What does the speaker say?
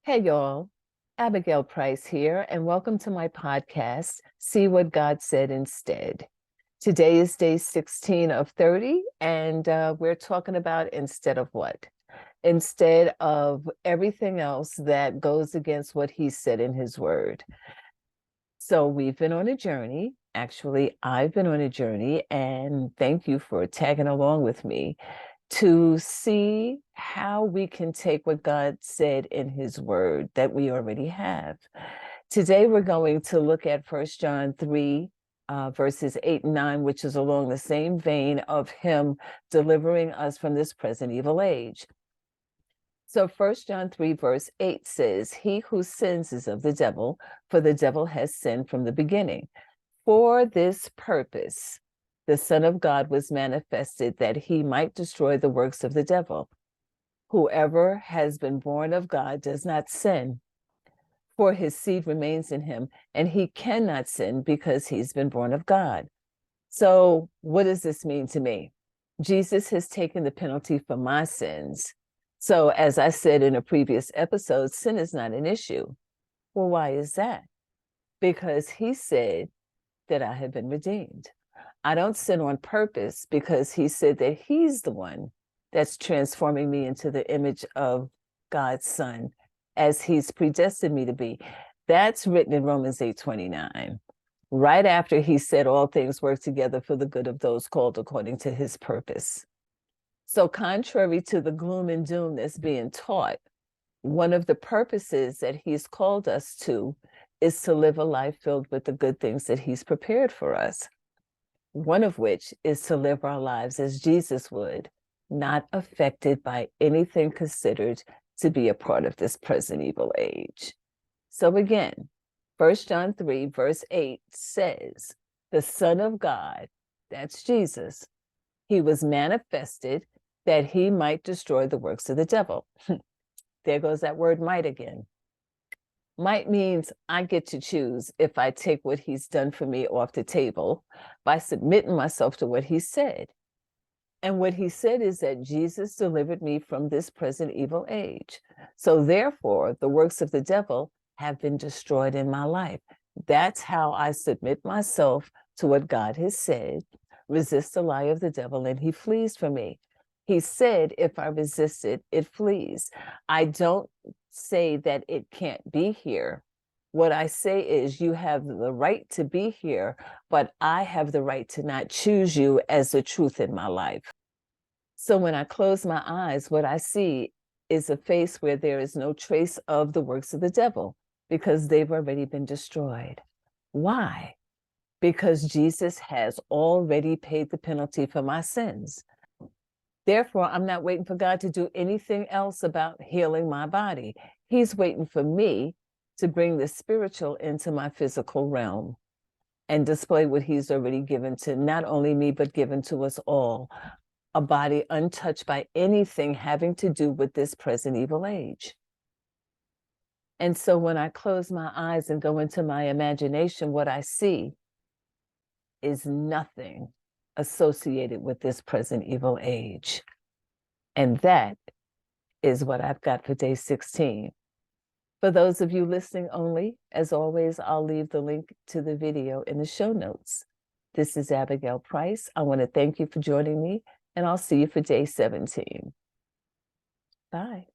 Hey, y'all. Abigail Price here, and welcome to my podcast, See What God Said Instead. Today is day 16 of 30, and we're talking about instead of what? Instead of everything else that goes against what he said in his word. So we've been on a journey. Actually, I've been on a journey, and thank you for tagging along with me to see how we can take what God said in his word that we already have. Today, we're going to look at 1 John 3, verses 8 and 9, which is along the same vein of him delivering us from this present evil age. So 1 John 3, verse 8 says, "He who sins is of the devil, for the devil has sinned from the beginning. For this purpose, the Son of God was manifested that he might destroy the works of the devil. Whoever has been born of God does not sin, for his seed remains in him, and he cannot sin because he's been born of God." So, what does this mean to me? Jesus has taken the penalty for my sins. So, as I said in a previous episode, sin is not an issue. Well, why is that? Because he said that I have been redeemed. I don't sin on purpose because he said that he's the one that's transforming me into the image of God's Son as he's predestined me to be. That's written in Romans 8:29, right after he said all things work together for the good of those called according to his purpose. So contrary to the gloom and doom that's being taught, one of the purposes that he's called us to is to live a life filled with the good things that he's prepared for us. One of which is to live our lives as Jesus would, not affected by anything considered to be a part of this present evil age. So again, 1 John 3, verse 8 says, the Son of God, that's Jesus, he was manifested that he might destroy the works of the devil. There goes that word might again. Might means I get to choose if I take what he's done for me off the table by submitting myself to what he said. And what he said is that Jesus delivered me from this present evil age. So therefore, the works of the devil have been destroyed in my life. That's how I submit myself to what God has said, resist the lie of the devil, and he flees from me. He said, if I resist it, it flees. I don't say that it can't be here. What I say is, you have the right to be here, but I have the right to not choose you as the truth in my life. So when I close my eyes, what I see is a face where there is no trace of the works of the devil because they've already been destroyed. Why? Because Jesus has already paid the penalty for my sins. Therefore, I'm not waiting for God to do anything else about healing my body. He's waiting for me to bring the spiritual into my physical realm and display what he's already given to not only me, but given to us all, a body untouched by anything having to do with this present evil age. And so when I close my eyes and go into my imagination, what I see is nothing associated with this present evil age. And that is what I've got for day 16. For those of you listening only, as always, I'll leave the link to the video in the show notes. This is Abigail Price. I want to thank you for joining me, and I'll see you for day 17. Bye.